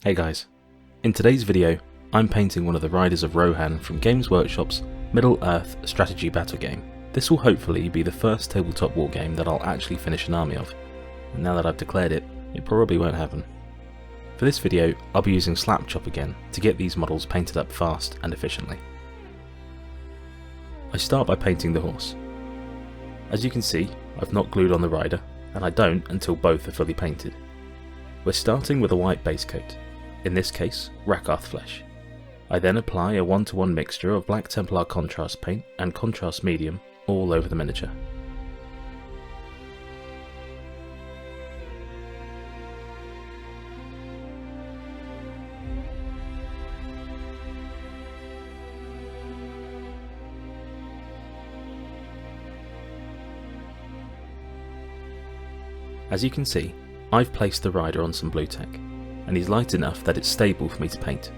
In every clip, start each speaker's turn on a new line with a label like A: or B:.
A: Hey guys, in today's video I'm painting one of the Riders of Rohan from Games Workshop's Middle-earth strategy battle game. This will hopefully be the first tabletop war game that I'll actually finish an army of, and now that I've declared it, it probably won't happen. For this video I'll be using Slapchop again to get these models painted up fast and efficiently. I start by painting the horse. As you can see, I've not glued on the rider, and I don't until both are fully painted. We're starting with a white base coat, in this case Rakarth flesh. I then apply a 1-to-1 mixture of Black Templar contrast paint and contrast medium all over the miniature. As you can see, I've placed the rider on some blue tack, and he's light enough that it's stable for me to paint.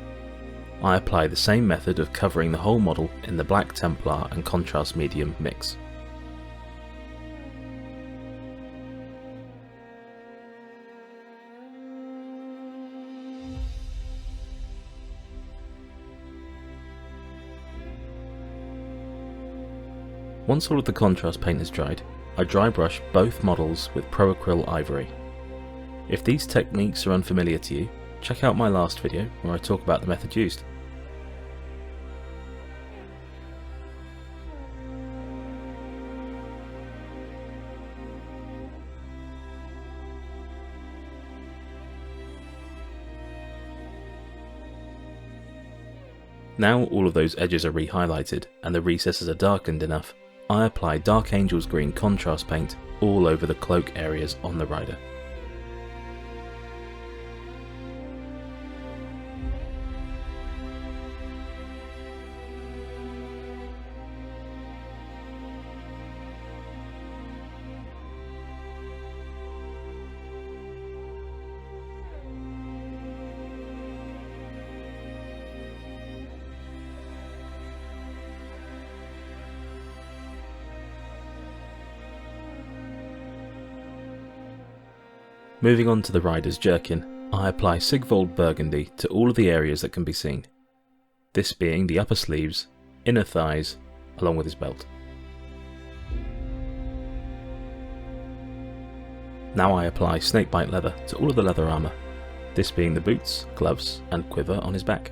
A: I apply the same method of covering the whole model in the Black Templar and contrast medium mix. Once all of the contrast paint is dried, I dry brush both models with Pro Acryl Ivory. If these techniques are unfamiliar to you, check out my last video where I talk about the method used. Now all of those edges are re-highlighted and the recesses are darkened enough, I apply Dark Angel's Green contrast paint all over the cloak areas on the rider. Moving on to the rider's jerkin, I apply Sigvold Burgundy to all of the areas that can be seen, this being the upper sleeves, inner thighs, along with his belt. Now I apply Snakebite leather to all of the leather armour, this being the boots, gloves and quiver on his back.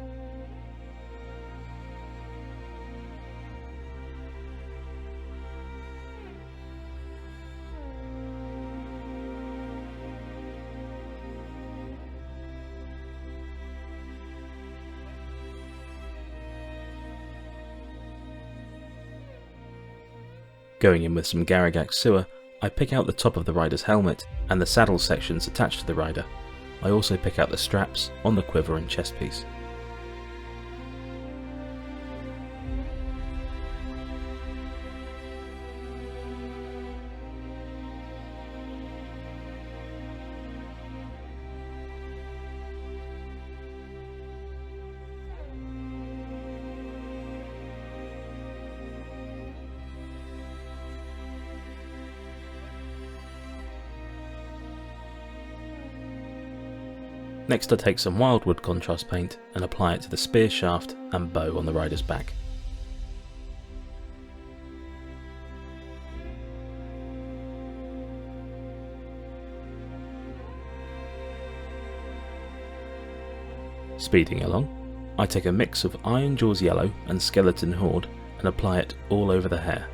A: Going in with some Garagax sewer, I pick out the top of the rider's helmet and the saddle sections attached to the rider. I also pick out the straps on the quiver and chest piece. Next I take some Wildwood contrast paint and apply it to the spear shaft and bow on the rider's back. Speeding along, I take a mix of Ironjaw's Yellow and Skeleton Horde and apply it all over the hair.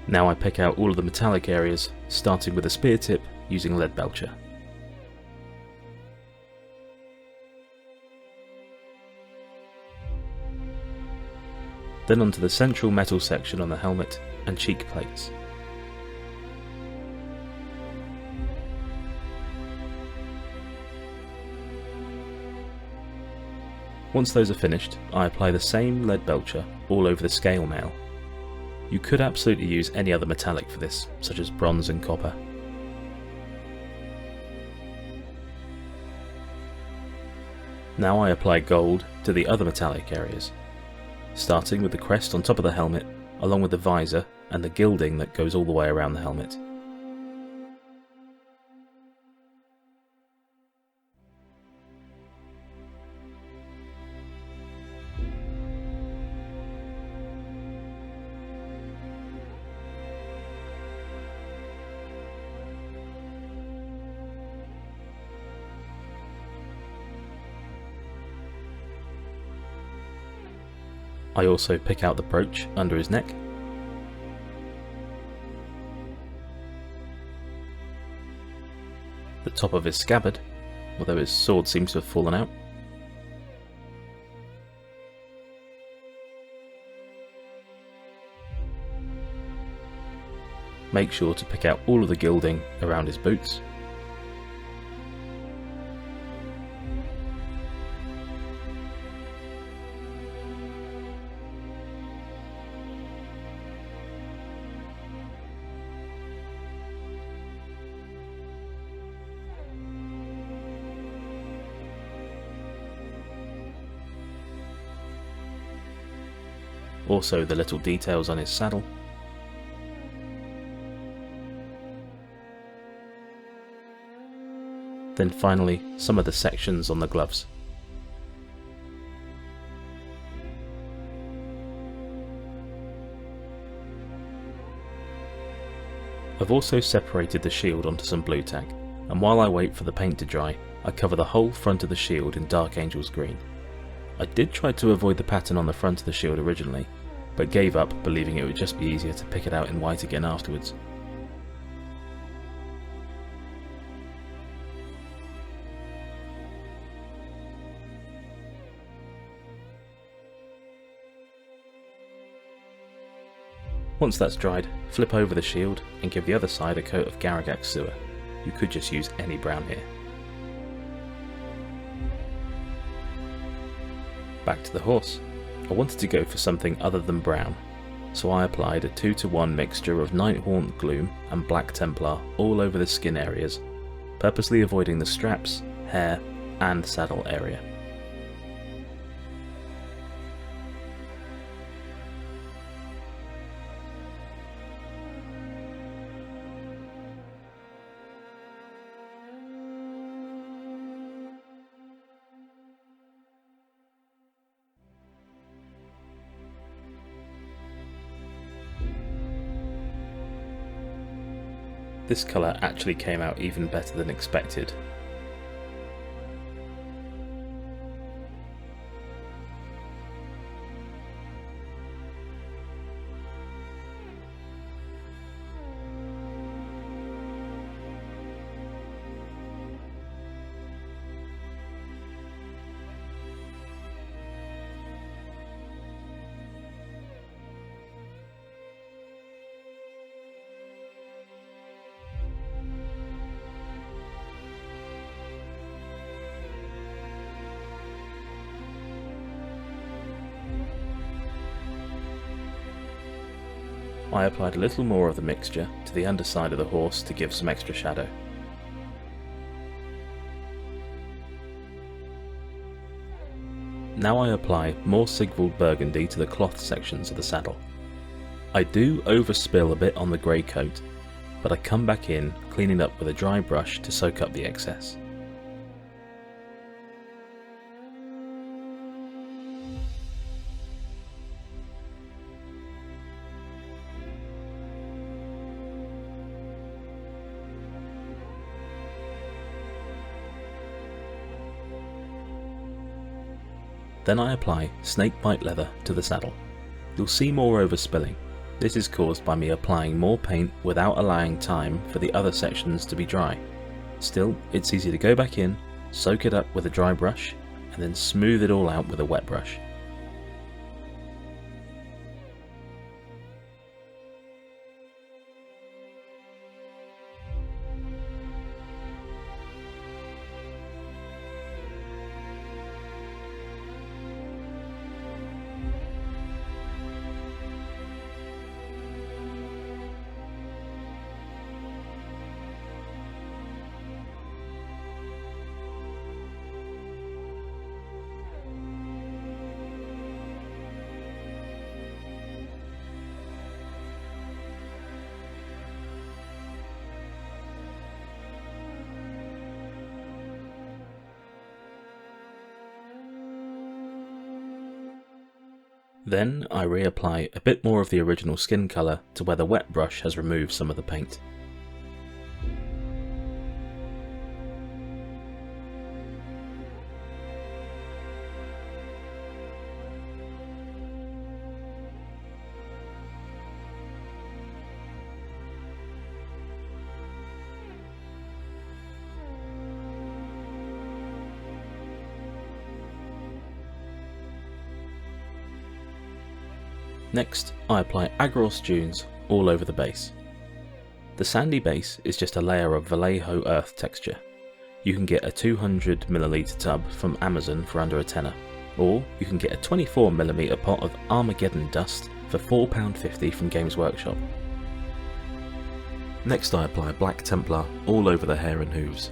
A: Now I pick out all of the metallic areas, starting with the spear tip using Lead Belcher. Then onto the central metal section on the helmet and cheek plates. Once those are finished, I apply the same Lead Belcher all over the scale mail. You could absolutely use any other metallic for this, such as bronze and copper. Now I apply gold to the other metallic areas. Starting with the crest on top of the helmet, along with the visor and the gilding that goes all the way around the helmet. I also pick out the brooch under his neck, the top of his scabbard, although his sword seems to have fallen out, make sure to pick out all of the gilding around his boots, also the little details on his saddle, then finally some of the sections on the gloves. I've also separated the shield onto some blue tack, and while I wait for the paint to dry, I cover the whole front of the shield in Dark Angel's green. I did try to avoid the pattern on the front of the shield originally, but gave up, believing it would just be easier to pick it out in white again afterwards. Once that's dried, flip over the shield and give the other side a coat of Garagax sewer. You could just use any brown here. Back to the horse. I wanted to go for something other than brown, so I applied a 2:1 mixture of Nighthaunt Gloom and Black Templar all over the skin areas, purposely avoiding the straps, hair and saddle area. This colour actually came out even better than expected. I applied a little more of the mixture to the underside of the horse to give some extra shadow. Now I apply more Sigvald Burgundy to the cloth sections of the saddle. I do overspill a bit on the grey coat, but I come back in cleaning up with a dry brush to soak up the excess. Then I apply snakebite leather to the saddle. You'll see more overspilling. This is caused by me applying more paint without allowing time for the other sections to be dry. Still, it's easy to go back in, soak it up with a dry brush, and then smooth it all out with a wet brush. Then I reapply a bit more of the original skin colour to where the wet brush has removed some of the paint. Next, I apply Agros dunes all over the base. The sandy base is just a layer of Vallejo earth texture. You can get a 200ml tub from Amazon for under a tenner, or you can get a 24mm pot of Armageddon dust for £4.50 from Games Workshop. Next I apply Black Templar all over the hair and hooves.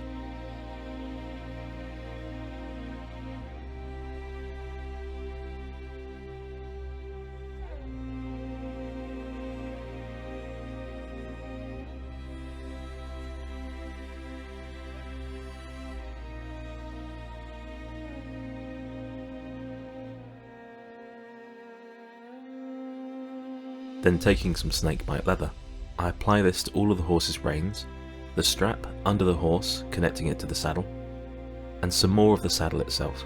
A: Then taking some snakebite leather, I apply this to all of the horse's reins, the strap under the horse connecting it to the saddle, and some more of the saddle itself.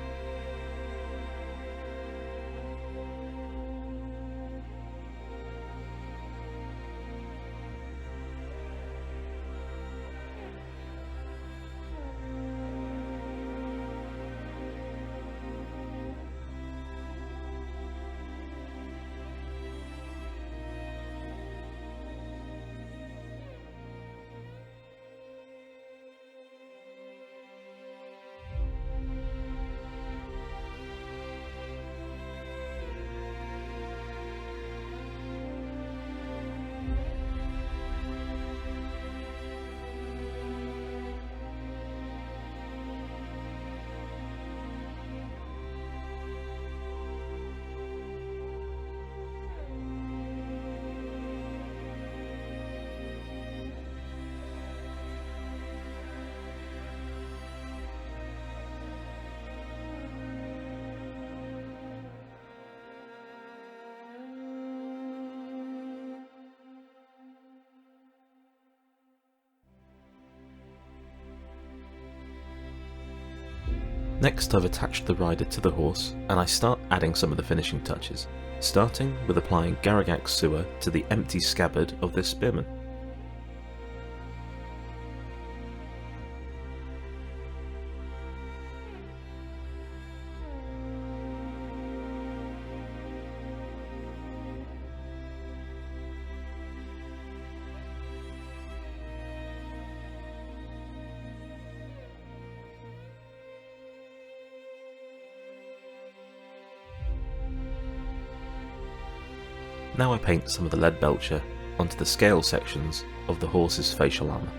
A: Next I've attached the rider to the horse and I start adding some of the finishing touches, starting with applying Garagax sewer to the empty scabbard of this spearman. Now I paint some of the lead belcher onto the scale sections of the horse's facial armour.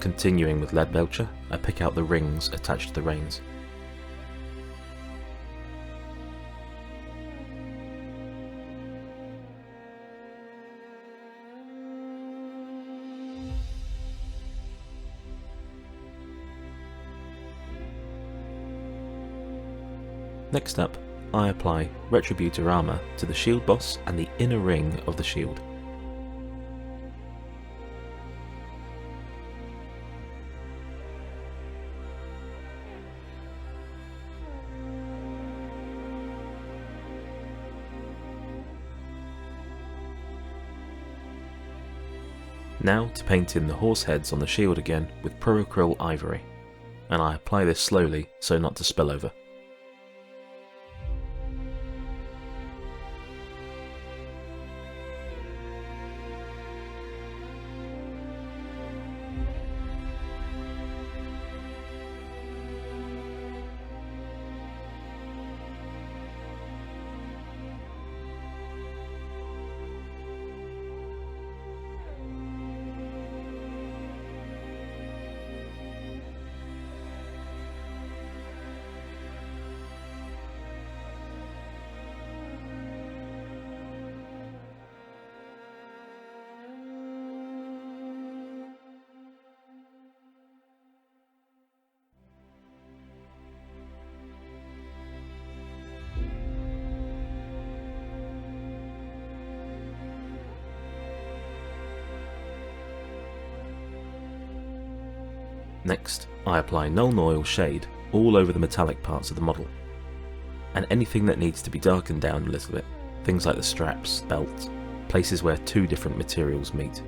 A: Continuing with lead belcher, I pick out the rings attached to the reins. Next up, I apply Retributor armour to the shield boss and the inner ring of the shield. Now to paint in the horse heads on the shield again with Proacryl Ivory, and I apply this slowly so not to spill over. Next, I apply Nuln Oil shade all over the metallic parts of the model, and anything that needs to be darkened down a little bit, things like the straps, belts, places where two different materials meet.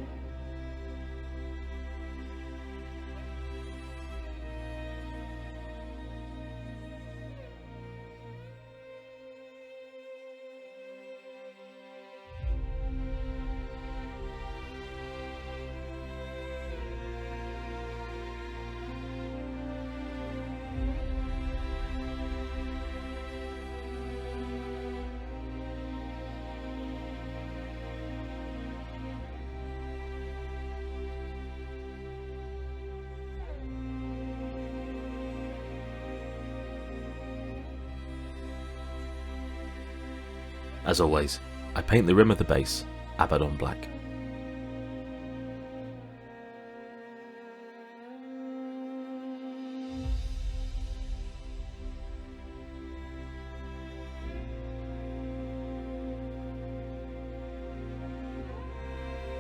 A: As always, I paint the rim of the base Abaddon black.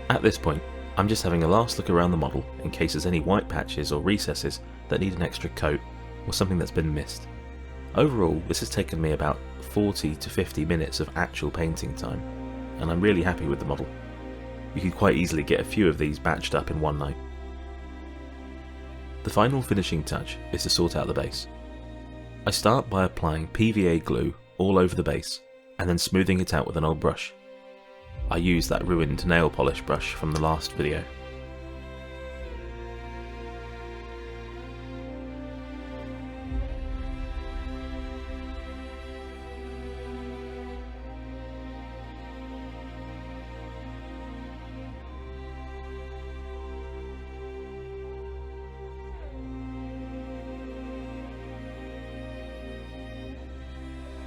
A: At this point, I'm just having a last look around the model in case there's any white patches or recesses that need an extra coat or something that's been missed. Overall, this has taken me about 40 to 50 minutes of actual painting time, and I'm really happy with the model. You could quite easily get a few of these batched up in one night. The final finishing touch is to sort out the base. I start by applying PVA glue all over the base, and then smoothing it out with an old brush. I use that ruined nail polish brush from the last video.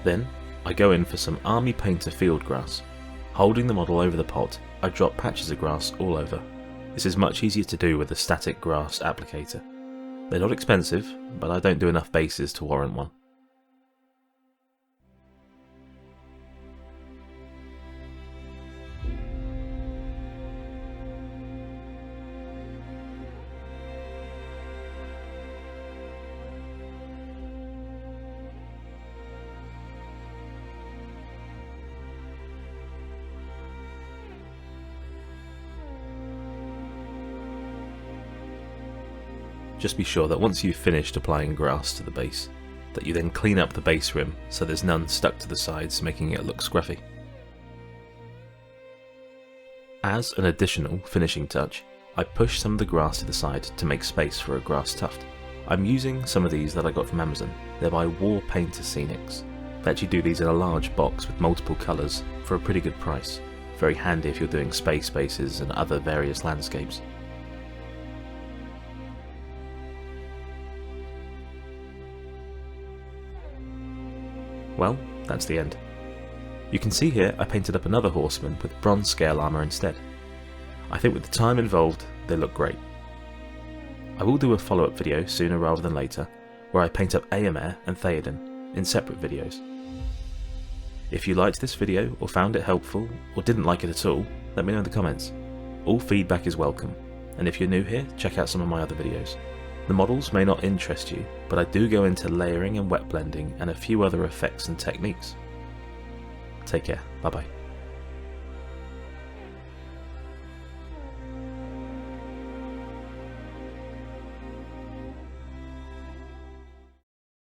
A: Then, I go in for some Army Painter field grass. Holding the model over the pot, I drop patches of grass all over. This is much easier to do with a static grass applicator. They're not expensive, but I don't do enough bases to warrant one. Just be sure that once you've finished applying grass to the base, that you then clean up the base rim so there's none stuck to the sides making it look scruffy. As an additional finishing touch, I push some of the grass to the side to make space for a grass tuft. I'm using some of these that I got from Amazon. They're by Warhammer Painted Scenics. They actually do these in a large box with multiple colours for a pretty good price. Very handy if you're doing space bases and other various landscapes. Well, that's the end. You can see here I painted up another horseman with bronze scale armour instead. I think with the time involved, they look great. I will do a follow-up video sooner rather than later, where I paint up Éomer and Theoden in separate videos. If you liked this video or found it helpful, or didn't like it at all, let me know in the comments. All feedback is welcome, and if you're new here, check out some of my other videos. The models may not interest you, but I do go into layering and wet blending and a few other effects and techniques. Take care, bye bye.